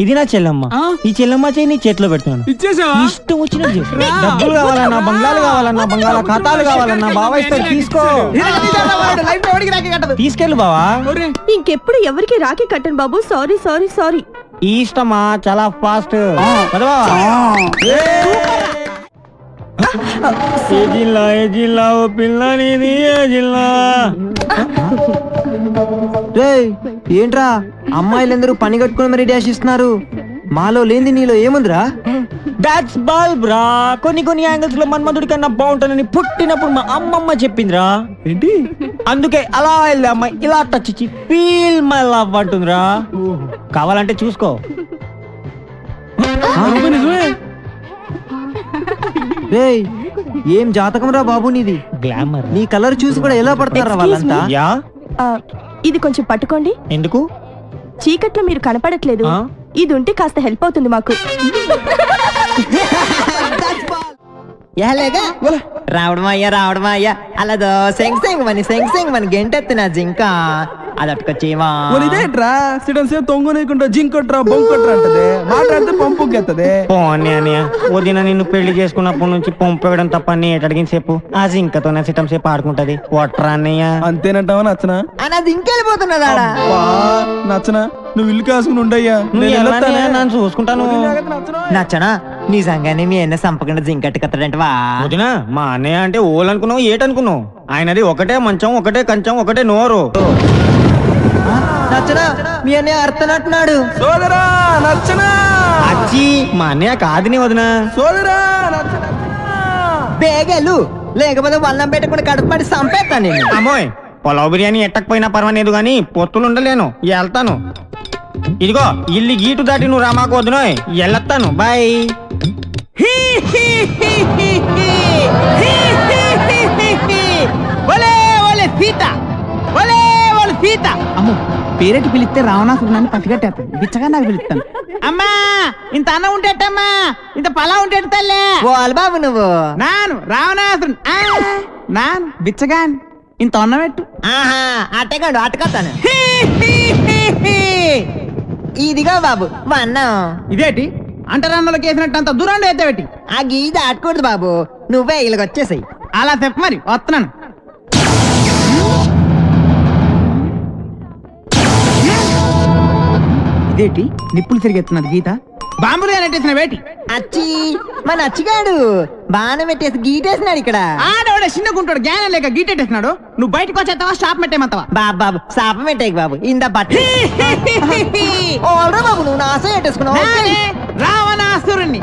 ఇది నా చెల్లమ్మ. ఈ చెల్లమ్మ చేయి నీ చేతిలో పెడుతున్నాను. ఇష్టం వచ్చిన డబ్బులు కావాలన్నా, బంగ్లాలు కావాలన్నా, బంగాళా ఖాతాలు కావాలన్నా బావా ఇస్తాడు, తీసుకో. తీసుకెళ్ళు బావా. ఇంకెప్పుడు ఎవరికి రాఖీ కట్టను బాబు. Sorry sorry sorry. ఈ ఇష్టమా చాలా ఫాస్ట్. ఏ జిల్లా ఓ పిల్ల నీది ఏ జిల్లా? ఏంట్రా అమ్మాయిలందరూ పని కట్టుకుని మరి డాష్ ఇస్తున్నారు. మాలో లేని నీలో ఏముందిరా? దాట్స్ బల్బ్ రా. కొన్ని యాంగిల్స్ లో మన్మధుడి కన్నా బాగుంటానని పుట్టినప్పుడు మా అమ్మమ్మ చెప్పిందిరా. ఏంటి? అందుకే అలా వెళ్ళి అమ్మాయి ఇలా టచ్ ఇచ్చి ఫీల్ మై లవ్ అంటుందిరా. కావాలంటే చూసుకో. రేయ్ ఏం జాతకం రా బాబు నీది. గ్లామర్. నీ కలర్ చూసి కూడా ఎలా పడతారా వాళ్ళంతా? ఇది కొంచెం పట్టుకోండి. ఎందుకు? చీకట్లో మీరు కనపడట్లేదు. ఇది ఉంటే కాస్త హెల్ప్ అవుతుంది మాకు. రావడమా అయ్యా అలాదో సెంగ్ మని గెంటెత్తిన జింక అదట్టుకొచ్చేవా ఇదేంట్రా సిడన్ సేపు తొంగునేకుంటా జింకొట్రా బొంకొట్రా అంటది. మాట్లాడితే పంపుకెత్తది. వదిన నిన్ను పెళ్లి చేసుకున్నప్పటి నుంచి పంపేయడం తప్ప అడిగిన సేపు ఆ జింకతోనే సిటం సేపు ఆడుకుంటది. కొట్రా అన్నయ్య. అంతేనంటావా నచ్చనా? అది ఇంకెళ్ళిపోతున్నదా? నచ్చనా? నువ్వు ఇల్లు కాసుకుని ఉండయ్యా, నన్ను చూసుకుంటాను. నచ్చనా? నిజంగానే మీ అన్న సంపకుండా జింకట్టుకత్తడంటవా? వదినా మా అన్నయ్య అంటే ఓలనుకున్నావు ఏటనుకున్నావు? ఆయనది ఒకటే మంచం, ఒకటే కంచం, ఒకటే నోరు. నచ్చనా? మీ అన్నయ్య అర్థనట్టున్నాడు. సోదరా నచ్చనా? అచ్చి మా అన్నయ్య కాదుని వదినా. సోదరా బేగలు లేకపోతే వల్లం పెట్టకుండా కడుపు పడి సంపేస్తా నేను. అమ్మోయ్ పొలావ్ బిర్యానీ ఎట్టకపోయినా పర్వాలేదు గాని పొత్తులు ఉండలేను. వెళ్తాను. ఇదిగో ఇల్లు గీటు దాటి నువ్వు రామాకు వద్దునోయ్. వెళ్ళొస్తాను. బాయ్. అమ్మో పేరెట్టి పిలిస్తే రావణాసురుని పసిగట్టేస్తాను. బిచ్చగా నాకు పిలుస్తాను. అమ్మా ఇంత అన్నం ఉంటేటమ్మా, ఇంత పలా ఉంటేట తల్లే. బాబు నువ్వు నాను రావణాసురుని నాను బిచ్చగాని ఇంత అన్నం పెట్టు. అట్టగాడు అట్టకొస్తాను. ఇదిగో బాబు వన్నం. ఇదేటి అంటరాన్నులకు వేసినట్టు అంత దూరంలో అయితే పెట్టి ఆ గీ దాటకూడదు బాబు. నువ్వే ఇలాగ వచ్చేసాయి. అలా చెప్పు మరి వస్తున్నాను. ఇదేటి నిప్పులు తిరిగెత్తున్నది గీత. బాంబులుగా నెట్టేసిన వేటి అచ్చి మన అచ్చిగాడు బాణం పెట్టేసి గీటేసినాడు ఇక్కడ. ఆడవాడే చిన్నగుంటాడు జ్ఞానం లేక గీటెట్టేసినాడు. నువ్వు బయటకు వచ్చేస్తావా షాప్ పెట్టేమంతావా? బాబు శాపం పెట్టేకి బాబు. ఇందా బట్టి బాబు నువ్వు నాశం పెట్టేసుకున్నావు. రావణాసురుణ్ణి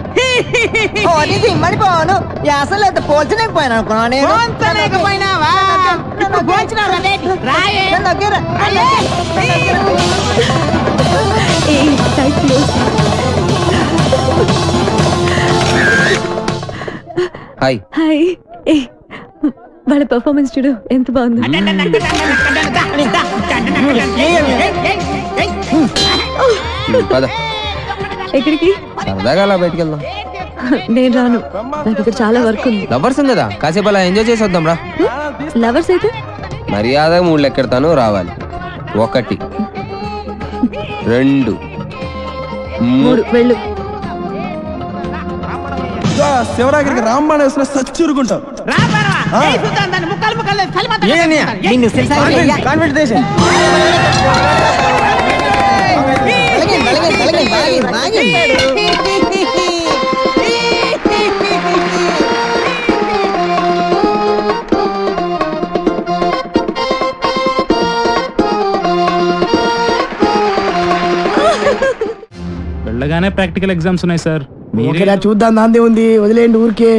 సిమ్మడిపోను అసలు అయితే పోల్చలేకపోయాను అనుకున్నా నేను. హాయ్. వాళ్ళ పర్ఫార్మెన్స్ చూడు ఎంత బాగుంది. ఎక్కడికి? సరదాగా అలా బయటికి వెళ్దాం. నేను రాను. నాకు ఇక్కడ చాలా వర్క్ ఉంది. లవర్స్ ఉంది కదా, కాసేపు అలా ఎంజాయ్ చేసి వద్దాం రా. లవర్స్ అయితే మర్యాదగా 3 లెక్కెడతాను, రావాలి. 1 2 3 వెళ్ళు. శివరాగిరికి రాంబాణ వేసిన సచ్చురుకుంటాం. వెళ్ళగానే ప్రాక్టికల్ ఎగ్జామ్స్ ఉన్నాయి సార్. ఓకేలా చూద్దాం, దాందే ఉంది, వదిలేండి ఊరికే.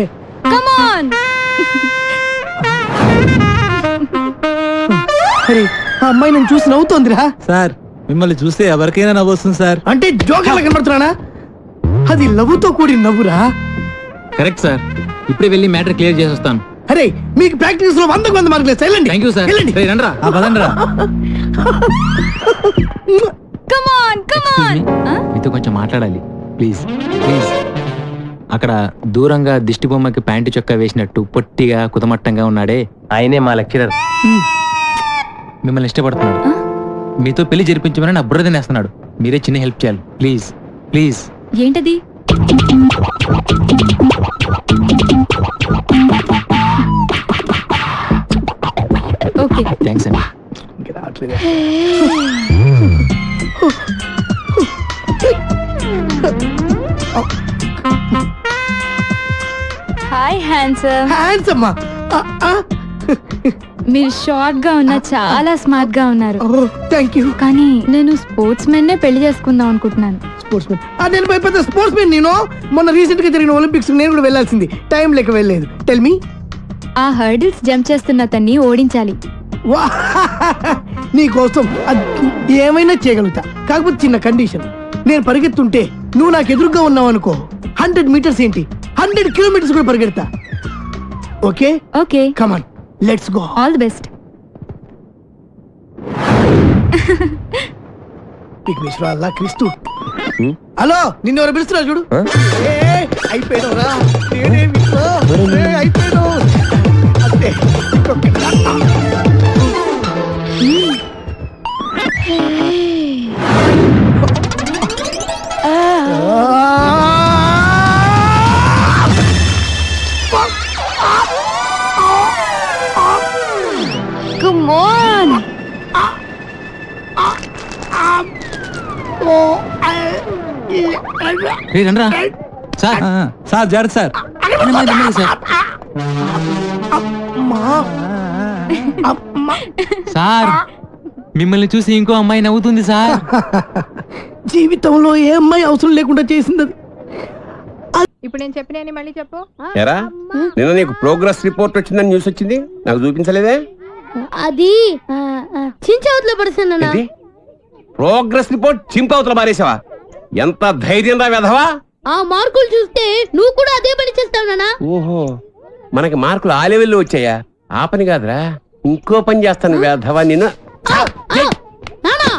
ఆ అమ్మాయి నేను చూసి నవ్వుతోందిరా. సార్ మిమ్మల్ని చూస్తే ఎవరికైనా నవ్వు వస్తుంది సార్. అంటే జోకర్లా కనబడుతున్నానా? అది నవ్వుతో కూడి నవ్వురా. Correct sir. ఇప్పుడే వెళ్ళి మ్యాటర్ క్లియర్ చేసి వస్తాను. అరే మీకు ప్రాక్టీస్ లో 100 మార్కులు వెళ్ళండి. Thank you sir. రండ్రా పదండ్రా. మీతో కొంచెం మాట్లాడాలి ప్లీజ్. అక్కడ దూరంగా దిష్టి బొమ్మకి ప్యాంటు చొక్కా వేసినట్టు పొట్టిగా కుతమట్టంగా ఉన్నాడే, ఆయనే మా లెక్చరర్. మిమ్మల్ని ఇష్టపడుతున్నాడు. మీతో పెళ్లి జరిపించమని నా బుర్ర తినేస్తున్నాడు. మీరే చిన్న హెల్ప్ చేయాలి ప్లీజ్. ప్లీజ్. ఏంటది? ఓకే, థ్యాంక్స్ అండి. Hi handsome. హ్యాండ్సమ్ మీరు షార్ట్ గా ఉన్నా చాలా స్మార్ట్ గా ఉన్నారు. Thank you. కానీ నేను స్పోర్ట్స్ మెన్ నే పెళ్లి చేసుకుందాం అనుకుంటున్నాను. Sports men? నేను పెద్ద స్పోర్ట్స్ మెన్. నేను మొన్న రీసెంట్ గా జరిగిన ఒలింపిక్స్ నేను కూడా వెళ్ళాల్సింది, టైం లేక వెళ్ళలేదు. Tell me. ఆ హర్డిల్స్ జంప్ చేస్తున్న అతన్ని ఓడించాలి. నీ కోసం ఏమైనా చేయగలుగుతా, కాకపోతే చిన్న కండిషన్. నేను పరిగెత్తుంటే నువ్వు నాకు ఎదురుగా ఉన్నావు అనుకో, 100 మీటర్స్ ఏంటి 100 కిలోమీటర్స్ కూడా పరిగెడతా. Okay? Okay, come on, let's go. All the best. విశ్వాల్లా క్రిస్తు. హలో, నిన్ను ఎవరు పిలుస్తున్నారు చూడు. అయిపోయావురా, అయిపోయావు అంతే. Come on. రే రండ్రా. సార్ సార్ జాగ్రత్త సార్. సార్ మిమ్మల్ని చూసి ఇంకో అమ్మాయి నవ్వుతుంది సార్. జీవితంలో ఏ అమ్మాయి అవసరం లేకుండా చేసింది అది. ఇప్పుడు నేను చెప్పిన మళ్ళీ చెప్పు. ఎరా నిన్న నీకు ప్రోగ్రెస్ రిపోర్ట్ వచ్చిందని న్యూస్ వచ్చింది, నాకు చూపించలేదే? అది చించవతలో పడుతున్నా. ప్రోగ్రెస్ రిపోర్ట్ చింపవతల మారేసావా? ఎంత ధైర్యం రా వెధవా! ఆ మార్కులు చూస్తే నువ్వు కూడా అదే పని చేస్తావు నానా. ఓహో, మనకి మార్కులు ఆ లెవెల్లో వచ్చాయా? ఆ పని కాదురా, ఇంకో పని చేస్తాను వెధవా నిన్ను. నానా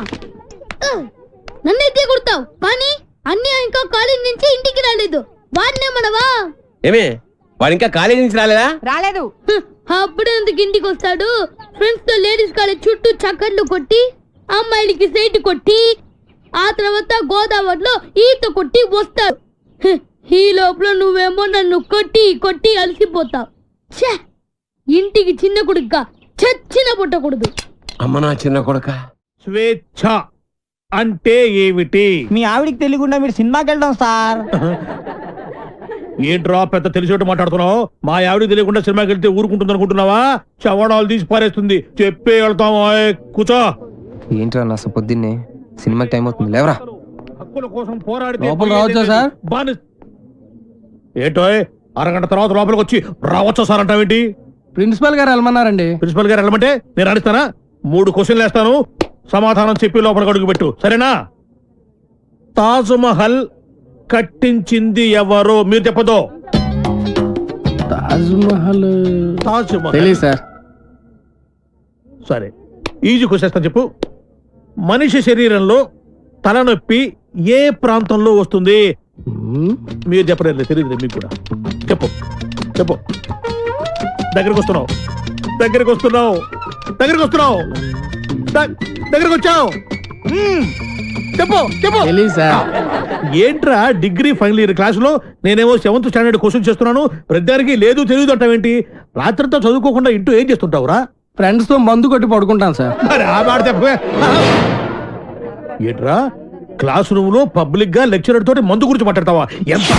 నన్నైతే కొడతావు, కానీ అన్నీ ఇంకా కాలేజ్ నుంచి ఇంటికి రాలేదు. వాడినే మనవా? ఏమే, వాడు ఇంకా కాలేజీ నుంచి రాలేదా? రాలేదు. అప్పుడే ఎందుకు ఇంటికి వస్తాడు? ఫ్రెండ్స్ తో లేడీస్ కాలేజ్ చుట్టూ చక్కర్లు కొట్టి, అమ్మాయిలకి సైట్ కొట్టి, ఆ తర్వాత గోదావరిలో ఈత కొట్టి వస్తాడు. ఈ లోపల నువ్వేమో నన్ను కొట్టి కొట్టి అలసిపోతావు. ఛే, ఇంటికి చిన్న కొడుగ్గా చచ్చిన పుట్టకూడదు. అమ్మ నా చిన్న కొడుక. స్వేచ్ఛ అంటే ఏమిటి? మీ ఆవిడికి తెలియకుండా మీరు సినిమాకి వెళ్దాం సార్. ఏంట్రా పెద్ద తెలిసేట్టు మాట్లాడుతున్నావు? మా ఆవిడ తెలియకుండా సినిమాకి వెళ్తే ఊరుకుంటుంది అనుకుంటున్నావా? చవడాలు తీసి పారేస్తుంది. చెప్పే వెళ్తాము. కూర్చో. ఏంట్రా నా పొద్దున్నే సినిమాకి టైం అవుతుంది, లేవరా. హక్కుల కోసం పోరాడితే లోపల రావచ్చా సార్? ఏంటో అరగంట తర్వాత లోపలికి వచ్చి రావచ్చా సార్ అంటావేంటి? ప్రిన్సిపల్ గారు వెళ్ళమన్నారండి. ప్రిన్సిపల్ గారు వెళ్ళమంటే నేను అడిస్తానా? 3 క్వశ్చన్లు వేస్తాను, సమాధానం చెప్పి లోపలికి అడుగు పెట్టు, సరేనా? తాజ్ మహల్ కట్టించింది ఎవరు? మీరు చెప్పదో. తాజ్ మహల్ తెలీదు సార్. సరే, ఈజీ క్వశ్చన్ చెప్పు. మనిషి శరీరంలో తలనొప్పి ఏ ప్రాంతంలో వస్తుంది? మీరు చెప్పలేదు, తెలియదు మీకు కూడా. చెప్పు చెప్పు. దగ్గరికి వస్తున్నావు, దగ్గరికి వస్తున్నావు, దగ్గరికి వస్తున్నావు, దగ్గరికి వచ్చావు. చెప్పు చెప్పు. ఏంట్రా డిగ్రీ ఫైనల్ ఇయర్ క్లాసులో నేనేమో 7th స్టాండర్డ్ క్వశ్చన్ చేస్తున్నాను, ప్రతిదానికి లేదు తెలియదు అంటావేంటి? రాత్రితో చదువుకోకుండా ఇంటూ ఏం చేస్తుంటావురా? ఫ్రెండ్స్ తో మందు కొట్టి పడుకుంటాను సార్. మరి ఆ మాట చెప్పే. ఏంట్రా క్లాస్ రూమ్ లో పబ్లిక్ గా లెక్చరర్ తోటి మందు గురించి మాట్లాడతావా? ఎంత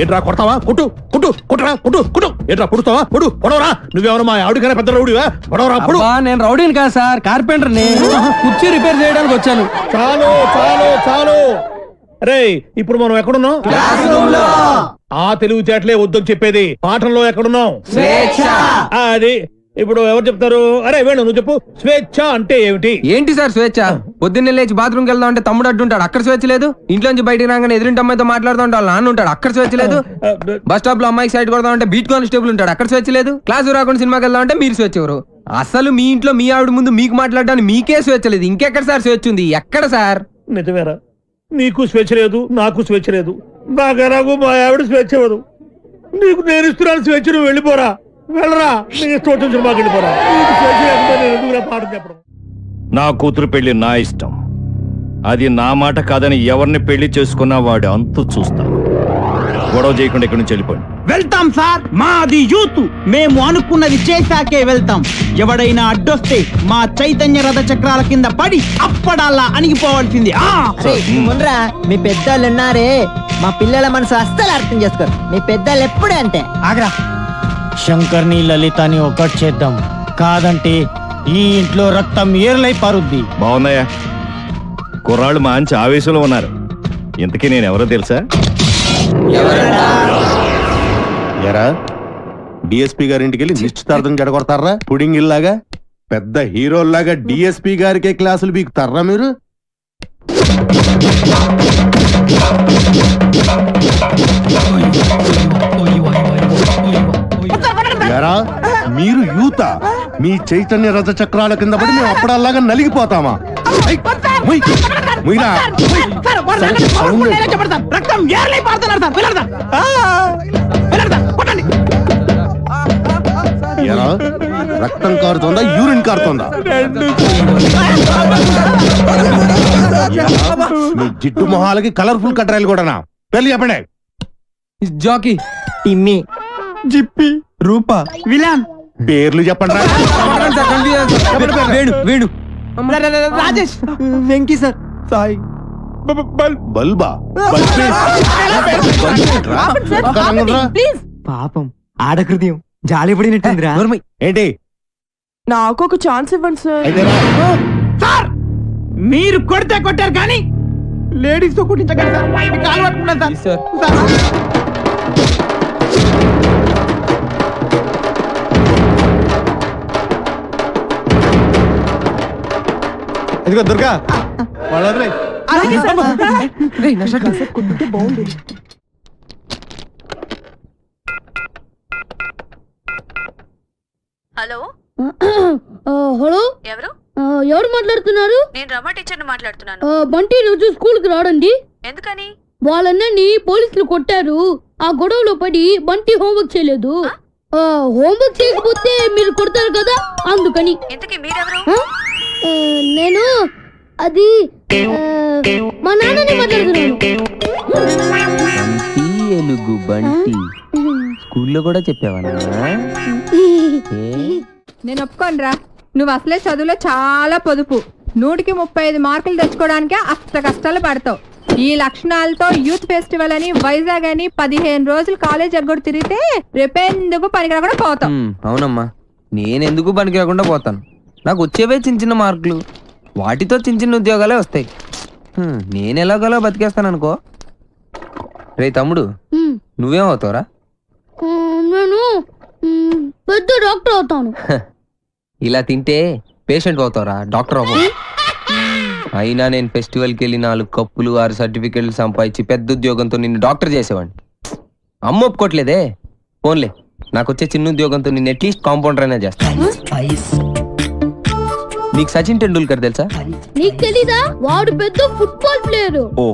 ఏంట్రా కొడతావా? కొట్టు కొట్టు కొట్టరా కొట్టు కొట్టు. ఏంట్రా పొడుస్తావా? పొడు పొడవరా. నువ్వేమన్నా మా ఆవిడకైనా పెద్ద రౌడీవా? పొడవరా పొడు. నేను రౌడీని కాదు సార్, కార్పెంటర్ ని. కుర్చీ రిపేర్ చేయడానికి వచ్చాను. చాలు చాలు చాలు. రే, ఇప్పుడు మనం ఎక్కడున్నాం? ఆ తెలివితేటలే వద్దని చెప్పేది. పాఠంలో ఎక్కడున్నాం? అది ఇప్పుడు ఎవరు చెప్తారు? అరే వేణు నువ్వు చెప్పు. స్వేచ్ఛ అంటే ఏమిటి? ఏంటి సార్ స్వేచ్ఛ? పొద్దున్నే లేచి బాత్రూమ్కి వెళ్దాం అంటే తమ్ముడు అడ్డుంటాడు, అక్కడ స్వేచ్ఛ లేదు. ఇంట్లోంచి బయటికి రాగానే ఎదురింటి అమ్మాయితో మాట్లాడుతూ ఉంటాడు, నాన్న ఉంటాడు, అక్కడ స్వేచ్ఛ లేదు. బస్ స్టాప్ లో అమ్మాయికి సైడ్ కొడదాం అంటే బీట్ కానిస్టేబుల్ ఉంటాడు, అక్కడ స్వేచ్ఛ లేదు. క్లాసు రాకుండా సినిమాకి వెళ్దాం అంటే మీరు స్వేచ్ఛ ఎవరు? అసలు మీ ఇంట్లో మీ ఆవిడ ముందు మీకు మాట్లాడడానికి మీకే స్వేచ్ఛ లేదు, ఇంకెక్కడ సార్ స్వేచ్ఛ ఉంది? ఎక్కడ సార్? నిజమేరా, నీకు స్వేచ్ఛ లేదు, నాకు స్వేచ్ఛ లేదు. నాకు మా ఆవిడ స్వేచ్ఛ ఇవ్వదు. నీకు నేను ఇస్తున్నాను స్వేచ్ఛ, నువ్వు వెళ్ళిపోరా. వెళ్ళరా, నీ ఇష్టం వచ్చిన సినిమాకి వెళ్ళిపోరా. నీకు స్వేచ్ఛ లేకపోతే నేను ఎందుకురా పాఠం చెప్పడం? నా కూతురు పెళ్లి నా ఇష్టం, అది నా మాట కాదని ఎవరిని పెళ్లి చేసుకున్నా వాడు అంతు చూస్తాను. గొడవ చేయకుండా ఇక్కడి నుంచి వెళ్ళిపోండి. వెళ్తాం సార్, మాది యూత్, మేము అనుకున్నది చేశాకే వెళ్తాం. ఎవడైనా అడ్డొస్తే మా చైతన్య రథ చక్రాల కింద పడి అప్పడాలా అణిగిపోవాల్సింది. ముండ్రా, మీ పెద్దోళ్ళు ఉన్నారే, మా పిల్లల మనసు అస్సలు అర్థం చేసుకోరు. మీ పెద్దోళ్ళు ఎప్పుడే అంతే. ఆగ్రా, శంకర్ని లలితని ఒకటి చేద్దాం, కాదంటే ఈ ఇంట్లో రక్తం ఏర్లై పారుద్ది. బాగున్నాయా? కుర్రాళ్ళు మంచి ఆవేశంలో ఉన్నారు. ఇంతకీ నేను ఎవరో తెలుసా? ఎరా, డిఎస్పీ గారింటికి వెళ్ళి నిశ్చితార్థం జడగొడతారా? పుడింగ్ ఇల్లాగా పెద్ద హీరోల్లాగా డిఎస్పీ గారికే క్లాసులు బీకుతారా మీరు? ఎరా, మీరు యూత, మీ చైతన్య రథ చక్రాల కింద పడి మేము అప్పుడల్లాగా నలిగిపోతామా? రక్తం ఏర్లై పారుతున్నారు సార్, వెళ్ళండి సార్, కొట్టండి. ఎరా, రక్తం కారుతోందా, యూరిన్ కారుతోందా? ఎరా, మీ జిడ్డు మొహాలకి కలర్ఫుల్ కట్టరాయలు కూడానా? పెళ్లి చెప్పండి. జాకీ, టిమ్మి, జిప్పి, రూపా, విలాన్, పేర్లు చెప్పండి రా. వేణు వేణు రాజేష్, వెంకీ సార్, సాయి, బల్బా, పాపం ఆడహృదయం జాలి పడినట్టుందిరా. ఏంటి? నాకు ఒక ఛాన్స్ ఇవ్వండి సార్. అయితే రా. సార్ మీరు కొడితే కొట్టారు కానీ లేడీస్ తో కుట్టించగలరు సార్. మీకు కాలు పట్టుకున్నాను సార్. ఇదిగో దుర్గా, వాళ్ళ హలో హలో, ఎవరు మాట్లాడుతున్నారు? నేను రమ టీచర్ని మాట్లాడుతున్నాను. బంటి రోజు స్కూల్ కి రాడండి. ఎందుకని? వాళ్ళన్నీ పోలీసులు కొట్టారు. ఆ గొడవలో పడి బంటి హోంవర్క్ చేయలేదు. హోంవర్క్ చేయకపోతే మీరు కొడతారు కదా, అందుకని. ఇంతకీ మీరెవరు? నేను అది మా నాన్నని మాట్లాడుతున్నాను. ఎలుగు బంటి స్కూల్లో కూడా చెప్పావా? నేను ఒప్పుకోనరా, నువ్వు అసలే చదువులో చాలా పొదుపు. 100కి 35 మార్కులు తెచ్చుకోవడానికే అష్ట కష్టాలు పడతావు. ఈ లక్షణాలతో యూత్ ఫెస్టివల్ అని వైజాగ్ అని 15 రోజులు కాలేజ్ ఎగ్గొడు తిరిగితే రేపెందుకు పనికిరాకుండా పోతావు. అవునమ్మా, నేనెందుకు పనికి రాకుండా పోతాను? నాకు వచ్చేవే చిన్న చిన్న మార్కులు, వాటితో చిన్న చిన్న ఉద్యోగాలే వస్తాయి. నేను ఎలాగోలా బతికేస్తాను అనుకో. రే తమ్ముడు, నువ్వేమవుతావురా? నేను పెద్ద డాక్టర్ అవుతాను. ఇలా తింటే పేషెంట్ అవుతారా, డాక్టర్ అవ్వవు. అయినా నేను ఫెస్టివల్కి వెళ్ళి 4 కప్పులు 6 సర్టిఫికెట్లు సంపాదించి పెద్ద ఉద్యోగంతో నిన్ను డాక్టర్ చేసేవాడిని. అమ్మ ఒప్పుకోవట్లేదే. ఫోన్లే, నాకు వచ్చే చిన్న ఉద్యోగంతో నిన్ను అట్లీస్ట్ కాంపౌండర్ అయినా చేస్తాను. నీకు సచిన్ టెండూల్కర్ తెలుసా? నీకు తెలీదా? వాడు పెద్ద ఫుట్బాల్ ప్లేయర్. ఓ,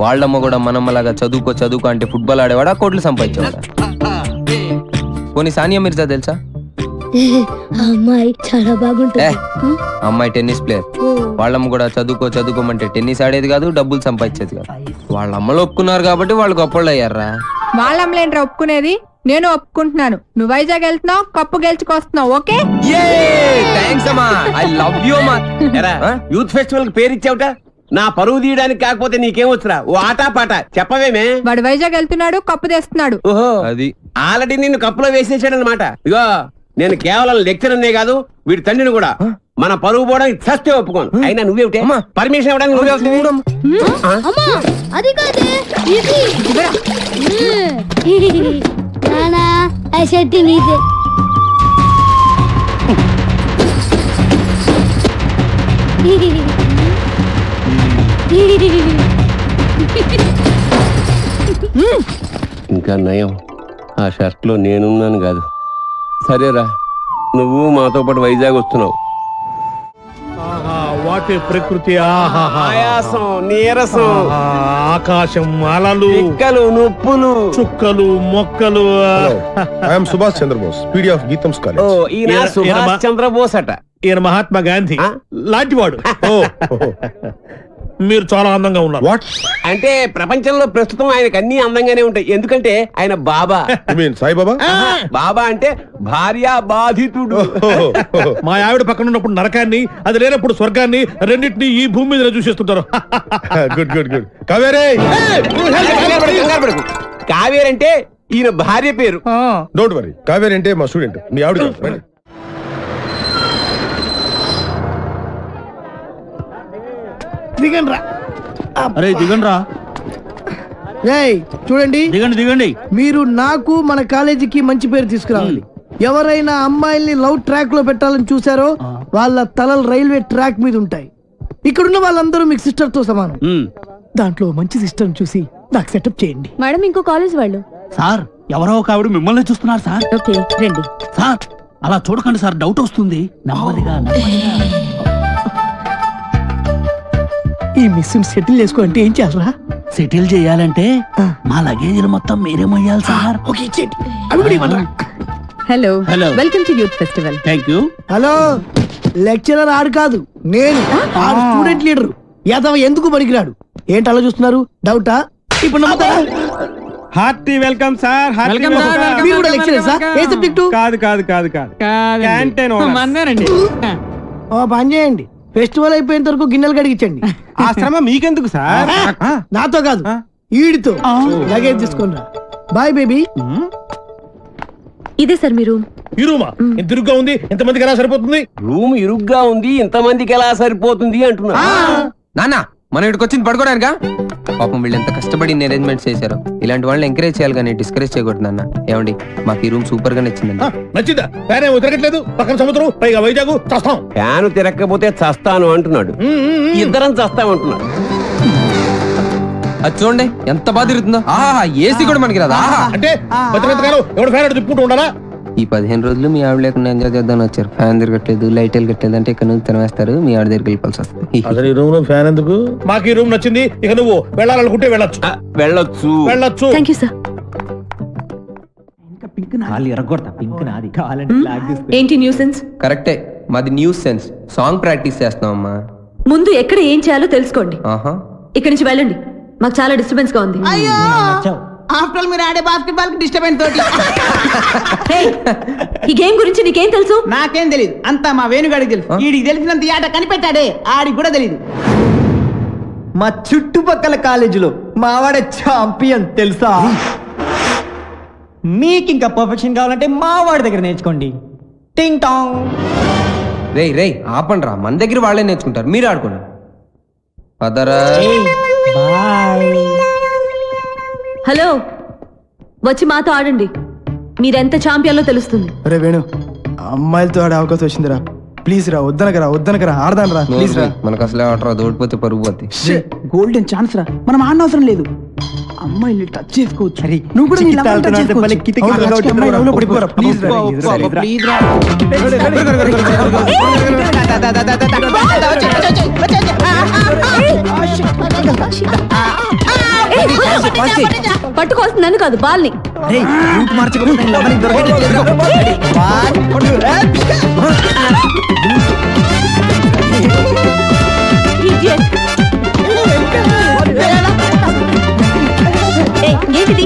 వాళ్ళమ్మ కూడా మనమ్మలాగా చదువుకో అంటే ఫుట్బాల్ ఆడేవాడా, కోట్లు సంపాదించేవాడా? పోనీ సానియా మిర్జా తెలుసా? అమ్మాయి చాలా బాగుంటుంది. అమ్మాయి టెన్నిస్ ప్లేయర్. వాళ్ళమ్మ కూడా చదువుకోమంటే టెన్నిస్ ఆడేది కాదు, డబ్బులు సంపాదించేది కాదు. వాళ్ళ అమ్మలు ఒప్పుకున్నారు కాబట్టి వాళ్ళు గొప్పళ్ళు అయ్యారా. వాళ్ళ అమ్మలేంట్రా ఒప్పుకునేది? నేను ఒప్పుకుంటున్నాను. నువ్వు వైజాగ్ వెళ్తున్నావు, కప్పు గెలుచుకొస్తున్నావు. ఓకే, యూత్ ఫెస్టివల్ పేరు ఇచ్చావుట. నా పరువు తీయడానికి కాకపోతే నీకేమొచ్చురా? ఓ ఆటా పాట చెప్పవేమే. వాడు వైజాగ్ వెళ్తున్నాడు, కప్పు తెస్తున్నాడు. ఓహో, అది ఆల్రెడీ నిన్ను కప్పులో వేసేసాడు అనమాట. ఇగో, నేను కేవలం లెక్చరర్నే కాదు, వీడి తండ్రిని కూడా. మన పరువు పోవడానికి చస్తే ఒప్పుకోను. అయినా నువ్వేమిటే పర్మిషన్ ఇవ్వడానికి? అది కాదే, నానా ఆ షర్ట్ నీదే. ఇంకా నయం, ఆ షర్ట్ లో నేనున్నాను కాదు. సరేరా, నువ్వు మాతో పాటు వైజాగ్ వస్తున్నావు. వాటి ప్రకృతి, ఆయాసం, నీరసం, ఆకాశం, అలలు, పిక్కలు, నొప్పులు, చుక్కలు, మొక్కలు. I'm Subhash Chandrabose, PD of Gitams college. ఈయన సుభాష్ చంద్రబోస్ అట. ఈయన మహాత్మా గాంధీ లాంటివాడు. మీరు చాలా అందంగా ఉన్నారు. వాట్ అంటే ప్రపంచంలో ప్రస్తుతం ఆయనకు అన్ని అందంగానే ఉంటాయి, ఎందుకంటే ఆయన బాబా. సాయిబాబా? బాబా అంటే భార్య బాధితుడు. మా ఆవిడ పక్కన ఉన్నప్పుడు నరకాన్ని, అది లేనప్పుడు స్వర్గాన్ని, రెండింటినీ ఈ భూమి మీద చూసేస్తుంటారు. Good good good. కావేరే, కంగారు పడకు. కావేరి అంటే ఈయన భార్య పేరు. Don't worry. కావేరి అంటే మా స్టూడెంట్, మీ ఆవిడ కాదు. రండి. దిగండి రా. అరే దిగండి రా. రేయ్ చూడండి, దిగండి దిగండి. మీరు నాకు మన కాలేజీకి మంచి పేరు తీసుకురావాలి. ఎవరైనా అమ్మాయిల్ని లవ్ ట్రాక్ లో పెట్టాలని చూసారో వాళ్ళ తలలు రైల్వే ట్రాక్ మీద ఉంటాయి. ఇక్కడున్న వాళ్ళందరూ మీకు సిస్టర్ తో సమానం. దాంట్లో మంచి సిస్టర్ చూసి నాకు సెటప్ చేయండి. మేడం ఇంకో కాలేజ్ వాళ్ళు. సార్ ఎవరో ఒక ఆవిడ మిమ్మల్ని చూస్తున్నారు సార్. ఓకే రండి. సార్ అలా చూడకండి సార్, డౌట్ వస్తుంది. నెమ్మదిగా నెమ్మదిగా. ఈ మిస్ సెటిల్ చేసుకో అంటే ఏం చేయాలరా? సెటిల్ చేయాలంటే మా లగేజీలు మొత్తం మీరే మొయ్యాలి సార్. ఓకే ఇచ్చేయండి. అవి కూడా ఇవ్వండి. Hello hello. Welcome to youth festival. Thank you. Hello, lecturer ఆడు కాదు, నేను ఆడు స్టూడెంట్ లీడర్. యాదవ ఎందుకు పనికిరాడు? ఏంటి అలా చూస్తున్నారు? డౌటా? ఇప్పుడు నమ్ముతారా? Hearty welcome sir. Welcome sir. మీరు కూడా లెక్చరర్ సార్? ఏ సబ్జెక్టు? కాదు కాదు కాదు కాదు క్యాంటీన్ అన్నారండి. ఓ పని చేయండి, ఫెస్టివల్ అయిపోయేంత వరకు గిన్నెలు కడిగించండి. ఆ శ్రమ మీకెందుకు సార్? నాతో కాదు, ఈడితో. లగేజ్ తీసుకొని రా. Bye baby. ఇదే సార్ మీరు. ఈ రూమా ఎంత ఇరుగ్గా ఉంది, ఎంతమందికి ఎలా సరిపోతుంది? రూమ్ ఇరుగ్గా ఉంది, ఇంతమందికి ఎలా సరిపోతుంది అంటున్నా. నాన్న మనం ఇక్కడికి వచ్చింది పడుకోవడానికా? పాపం వీళ్ళు ఎంత కష్టపడి అరేంజ్మెంట్స్ చేశారు. ఇలాంటి వాళ్ళని ఎంకరేజ్ చేయాలి కానీ డిస్కరేజ్ చేయకూడదు నాన్న. ఏమండి మాకు ఈ రూమ్ సూపర్ గా నచ్చిందండి. నచ్చిందా? ఫ్యాన్ ఏమో తిరగట్లేదు, పక్కన సముద్రం, పైగా వైజాగ్. చస్తాం. ఫ్యాన్ తిరగకపోతే చస్తాను అంటున్నాడు, ఇద్దరం చస్తామంటున్నాడు. అది చూడండి ఎంత బాగా తిరుగుతుందో. ఆహా ఏసీ కూడా మనకి రాదా? అంటే ఎవడు ఫ్యాన్ తిప్పుకుంటూ ఉండాలా? ఈ 15 రోజులు మీ ఆవిడ లేకుండా ఎంజాయ్ చేద్దామని వచ్చారు. ఫ్యాన్ తిరగట్లేదు, లైట్ వెళ్ళట్లేదు అంటే ఇక్కడ నుంచి తినేస్తారు. మీ ఆవిడ దగ్గరికి వెళ్ళిపోవాల్సి వస్తుంది. అసలు ఈ రూమ్ లో ఫ్యాన్ ఎందుకు? మాకు ఈ రూమ్ నచ్చింది. ఇక నువ్వు వెళ్ళాలనుకుంటే వెళ్ళొచ్చు. వెళ్ళొచ్చు వెళ్ళొచ్చు. Thank you sir. ఏంటి న్యూసెన్స్? కరెక్టే, మాది న్యూస్ సెన్స్. సాంగ్ ప్రాక్టీస్ చేస్తున్నామమ్మా. ముందు ఎక్కడ ఏం చేయాలో తెలుసుకోండి. ఆహా ఇక్కడి నుంచి వెళ్ళండి, మాకు చాలా డిస్టర్బెన్స్ గా ఉంది. ఆఫ్టర్ మీరు ఆడే బాస్కెట్బాల్ కి డిస్టర్బెన్స్ తోటి. ఈ గేమ్ గురించి నీకేం తెలుసు? నాకేం తెలియదు, అంతా మా వేణుగాడికి తెలుసు. వీడికి తెలిసినంత ఈ ఆట కనిపెట్టాడే, ఆడికి కూడా తెలియదు. మా చుట్టుపక్కల కాలేజీలో మావాడే ఛాంపియన్ తెలుసా? మీకు ఇంకా పర్ఫెక్షన్ కావాలంటే మావాడి దగ్గర నేర్చుకోండి. టింగ్ టాంగ్. రేయ్ రేయ్ ఆపండి రా, మన దగ్గర వాళ్ళే నేర్చుకుంటారు, మీరు ఆడుకోండి. పదరా. హలో, వచ్చి మాతో ఆడండి. మీరెంత ఛాంపియన్లో తెలుస్తుంది. అరే వేణు, అమ్మాయిలతో ఆడే అవకాశం వచ్చిందిరా. ప్లీజ్ రా, వద్దనకరా ఆడదాను రా. ప్లీజ్ రా. మనకు అసలే ఆట రాదు, ఓడిపోతే పరుగు పోద్ది. గోల్డెన్ ఛాన్స్ రా, మనం ఆడనవసరం లేదు. అమ్మాయిని టచ్ చేసుకోవచ్చు. నువ్వు కూడా నీ లవర్ టచ్ చేసుకోవచ్చు. అమ్మాయి లవ్లో పడిపోరా. ప్లీజ్ రా, ప్లీజ్ రా. పట్టుకోవాల్సింది నన్ను కాదు, బాల్ని. ఏంటిది?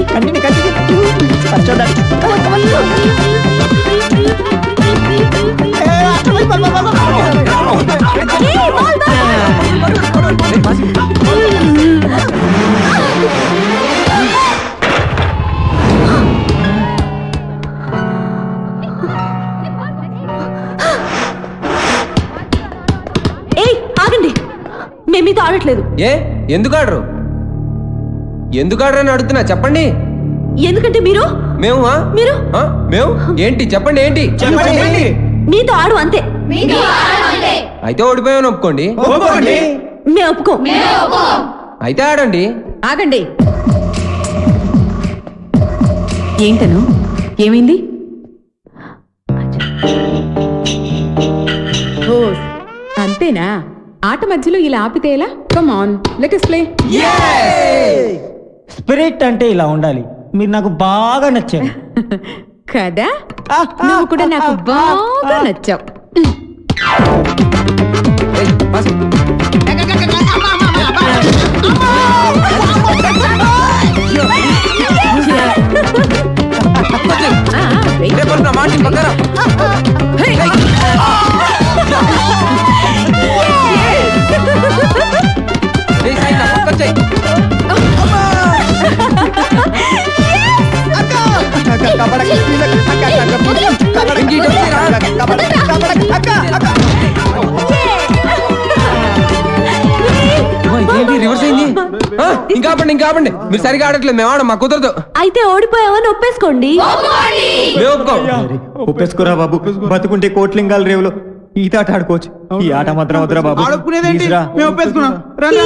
ఆగండి, మేము మీతో ఆడట్లేదు. ఎందుకు ఆడరు? ఎందుకు ఆడరని అడుగుతున్నా, చెప్పండి. ఎందుకంటే మీరు మేము ఏంటి చెప్పండి, ఏంటి మీతో ఆడు అంతే. అయితే ఓడిపోయామని ఒప్పుకోండి. మేము ఒప్పుకో. అయితే ఆడండి. ఆగండి. ఏంటను ఏమైంది? ఓ అంతేనా? ఆట మధ్యలో ఇలా ఆపితే ఎలా? Come on, let us play. Spirit అంటే ఇలా ఉండాలి. మీరు నాకు బాగా నచ్చారు కదా? నువ్వు కూడా నాకు బాగా నచ్చావు. ఇంకా ఆపండి. మీరు సరిగా ఆడట్లేదు, మేము ఆడం, మాకు కుదరదు. అయితే ఓడిపోయావని ఒప్పేసుకోండి. మేము ఒప్పుకోం. ఒప్పేసుకోరా బాబు, బతుకుంటే కోట్లింగాల రేవులో ఈత ఆట ఆడుకోవచ్చు. ఈ ఆట మాత్రం వద్దురా బాబు. ఆడుకునేదేంటి? ప్లీజ్ రా. మేము ఒప్పేసుకున్నాం. రండి.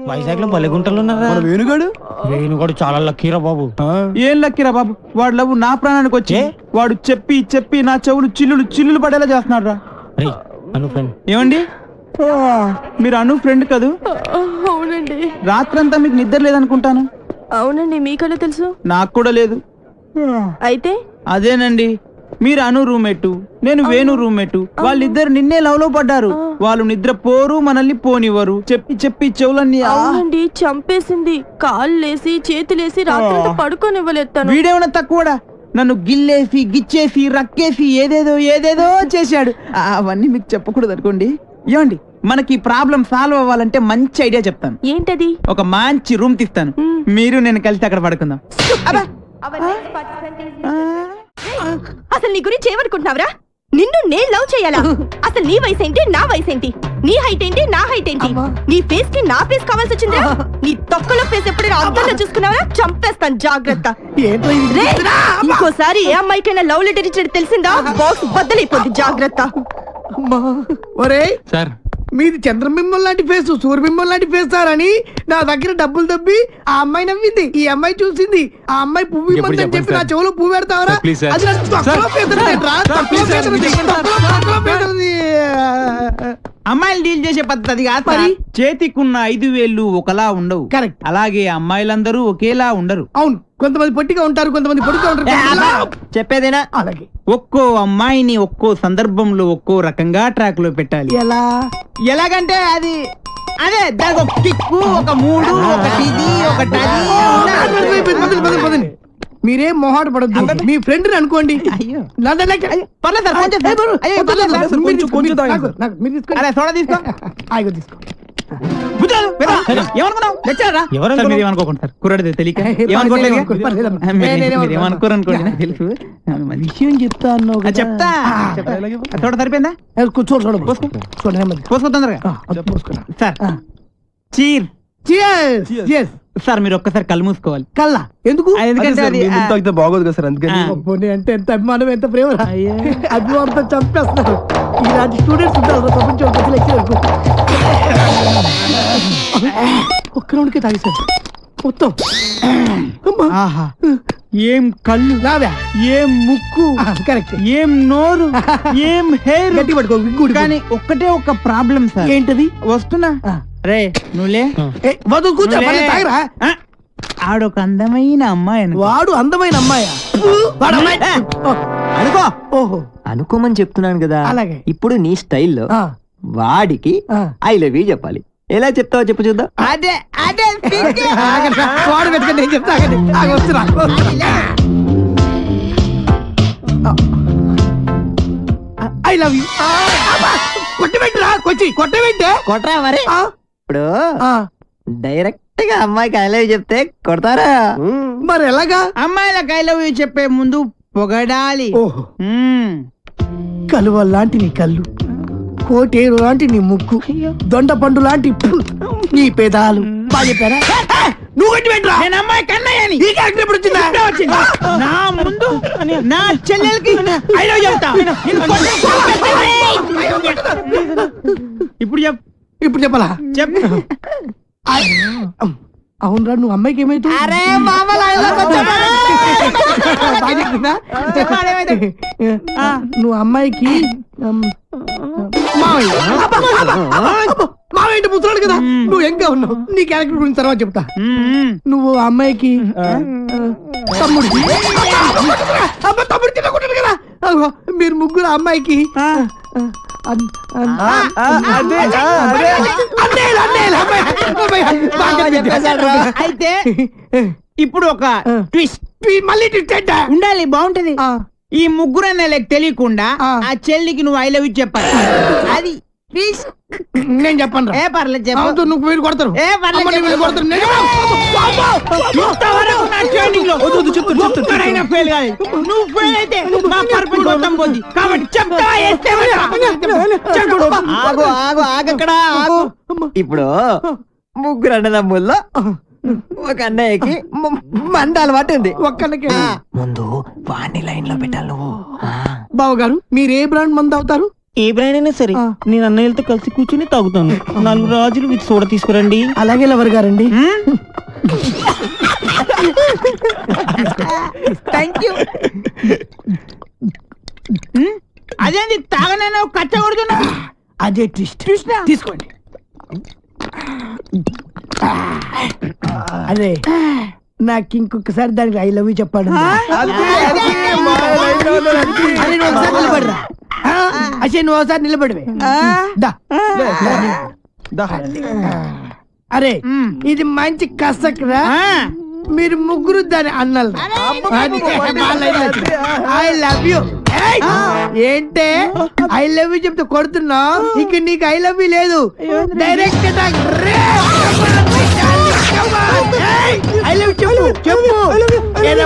వైజాగ్ లో బలెగుంటలు ఉన్నారా? వేణుగాడు వేణుగాడు చాలా లక్కీరా బాబు. ఏం లక్కిరా బాబు, వాడు లవ్ నా ప్రాణానికి వచ్చి వాడు చెప్పి చెప్పి నా చెవులు చిల్లులు పడేలా చేస్తున్నాడు రా. రే అను ఫ్రెండ్. ఏమండి, మీరు అను ఫ్రెండ్ కదూ? అవునండి. రాత్రంతా మీకు నిద్ర లేదనుకుంటాను. అవునండి, మీకన్నా తెలుసు? నాకు కూడా లేదు. అయితే అదేనండి, మీరు అను రూమ్మేటు, నేను వేణు రూమ్మేటు. వాళ్ళిద్దరు నిన్నే లవ్ లో పడ్డారు. వాళ్ళు నిద్ర పోరు, మనల్ని పోనివ్వరు. చెప్పి చెప్పి చెవులన్నీ అవునండి, చంపేసింది. కాళ్ళేసి చేతులేసి రాత్రంతా పడుకోనివ్వలేదు. వీడేమన్నా తక్కువడా? నన్ను గిల్లేసి గిచ్చేసి రక్కేసి ఏదేదో చేశాడు. అవన్నీ మీకు చెప్పకూడదు అనుకోండి. ఏమండి, మనకి ప్రాబ్లం సాల్వ్ అవ్వాలంటే మంచి ఐడియా చెప్తాను. ఏంటది? ఒక మంచి రూమ్ తీస్తాను, మీరు నేను కలిసి అక్కడ పడుకుందాం. అసలు నీ గురించి ఏమనుకుంటున్నావురా? నిన్ను నేను లవ్ చేయాలా? అసలు నీ వయసు ఏంటి, నా వయసు ఏంటి? నీ హైట్ ఏంటి, నా హైట్ ఏంటి? నీ ఫేస్ కి నా ఫేస్ కావాల్సి వచ్చిందా? నీ తొక్కలో ఫేస్ ఎప్పుడైనా అద్దంలో చూసుకున్నావా? చంపేస్తాను, జాగ్రత్త. రే, ఇంకోసారి ఏ అమ్మాయికైనా లవ్ లెటర్ ఇచ్చినట్టు తెలిసిందా బాక్స్ బద్దలైపోద్ది, జాగ్రత్త. ఒరే సార్, మీది చంద్రబింబం లాంటి ఫేస్, సూర్యబింబం లాంటి ఫేస్ సార్ అని నా దగ్గర డబ్బులు దబ్బి ఆ అమ్మాయి నవ్వింది, ఈ అమ్మాయి చూసింది. ఆ అమ్మాయి పువ్వు ఇవ్వమని చెప్పి నా చెవులో పువ్వు పెడతావరా? అది నా తొక్కలో పేదరా, తొక్కలో పేదది, తొక్కలో పేదది. అమ్మాయిలు డీల్ చేసే పద్ధతి కాదు మరి. చేతికున్న 5,000 ఒకలా ఉండవు. కరెక్ట్. అలాగే అమ్మాయిలందరూ ఒకేలా ఉండరు. అవును, కొంతమంది పొట్టిగా ఉంటారు, కొంతమంది పొడిగా ఉంటారు. చెప్పేదేనా? అలాగే ఒక్కో అమ్మాయిని ఒక్కో సందర్భంలో ఒక్కో రకంగా ట్రాక్ లో పెట్టాలి. ఎలాగంటే అదే దానికి ఒక కిక్కు, ఒక మూడు, ఒకటి ఇది, ఒకటి అది. మీరేం మొహాట పడద్దు, మీ ఫ్రెండ్ అనుకోండి. విషయం చెప్తా అన్నావు, చెప్తా. చూడ సరిపోయిందా? పోసుకో తొందరగా. Sir cheer. సార్ మీరు ఒక్కసారి కళ్ళు మూసుకోవాలి. కళ్ళ ఎందుకు? ఎందుకంటే అది బాగోదు కదా సార్, అందుకని. అంటే ఎంత అభిమానం, ఎంత ప్రేమ. అభిమానంతో చంపేస్తున్నారు. ఇలాంటి స్టూడెంట్స్ ఉంటారు ప్రపంచం. ఒక్క రౌండ్కే తాగేశారు మొత్తం. ఏం కళ్ళు, ఏం ముక్కు, కరెక్ట్, ఏం నోరు, ఏం హెయిర్. గట్టి పట్టుకో. కానీ ఒక్కటే ఒక ప్రాబ్లం సార్. ఏంటది? వస్తున్నా. రే నువ్వులే, తాగరా. ఆడొక అందమైన అమ్మాయి. వాడు అందమైన అమ్మాయా? అనుకో. ఓహో, అనుకోమని చెప్తున్నాను కదా. అలాగే. ఇప్పుడు నీ స్టైల్లో వాడికి ఐ లవ్ యూ చెప్పాలి. ఎలా చెప్తావో చెప్పు చూద్దాం. అదే వాడు పెట్టుకుని నేను చెప్తా. I love you. కొట్టబెట్టరా, కొట్టబెట్టే కొట్టరా మరి. ఇప్పుడు డైరెక్ట్ గా అమ్మాయికి ఐ లవ్ యూ చెప్తే కొడతారా? మరి ఎలాగా? అమ్మాయిలకు ఐ లవ్ యూ చెప్పే ముందు పొగడాలి. కలువ లాంటి నీ కళ్ళు, కోటేరు లాంటి నీ ముక్కు, దొండ పండు లాంటి నీ పెదాలు. బాగా చెప్పారా? నువ్వు కొట్టి పెట్టరా. నేను అమ్మాయి కన్నయ్యని. ఈ క్యారెక్టర్ ఎప్పుడు వచ్చిందా? నా ముందు నా చెల్లెలకి ఐ లవ్ చెప్తా. ఇప్పుడు చెప్పాలా? చెప్పు. అవునరా, నువ్వు అమ్మాయికి ఏమైతే నువ్వు అమ్మాయికి మావేంటి ముసలాడు కదా, నువ్వు ఎంగా ఉన్నావు. నీ క్యారెక్టర్ గురించి తర్వాత చెప్తా. నువ్వు అమ్మాయికి తమ్ముడు తినకుంటాడు కదా. మీరు ముగ్గురు అమ్మాయికి అయితే ఇప్పుడు ఒక ట్విస్ట్. మళ్ళీ ట్విస్ట్ ఉండాలి, బాగుంటది. ఈ ముగ్గురు అన్నలకు తెలియకుండా ఆ చెల్లికి నువ్వు ఐ లవ్ యూ చెప్పాలి. అది ప్లీజ్ నేను చెప్పను రా. ఏ పర్లేదు చెప్పు. అవును, నువ్వు వీడు కొడతారు ఏ పర్లేదు అమ్మ, చెప్పు. వీడు కొడతారు. నేను ఇంతవరకు నా ట్రైనింగ్ లో ఒక్కడైనా ఫెయిల్ కాలేదు. నువ్వు ఫెయిల్ అయితే మా పర్పస్ మొత్తం పోద్ది. కాబట్టి చెప్తా ఆగు ఆగు ఆగక్కడ ఆగు. ఇప్పుడు ముగ్గురు అన్నదమ్ముల్లో ఒక అన్నయ్యకి మంద అలవాటు ఉంది. ఒక్కళ్ళకి ముందు వాణ్ణి లైన్ లో పెట్టాలి నువ్వు. బావగారు మీరు ఏ బ్రాండ్ మంది అవుతారు? ఏ బ్రాండ్ అయినా సరే నేను అన్నయ్యలతో కలిసి కూర్చుని తాగుతాను. 4 రాజులు వీటి సోడ తీసుకురండి. అలాగే లవర్ గారండి. Thank you. అదేంటి తాగనైనా కచ్చ కొడుతున్నా? అదే ట్విస్ట్. తీసుకోండి. అదే నాకు ఇంకొకసారి దానికి ఐ లవ్ యూ చెప్పాడు. అసలు నువ్వు ఒకసారి నిలబడివే. అరే ఇది మంచి కసక్రా. మీరు ముగ్గురు దాని అన్నలు. I love you. ఏంటే ఐ లవ్ యూ చెప్తే కొడుతున్నా? ఇక నీకు ఐ లవ్ యూ లేదు. డైరెక్ట్ ఐ లవ్ యూ చెప్పు.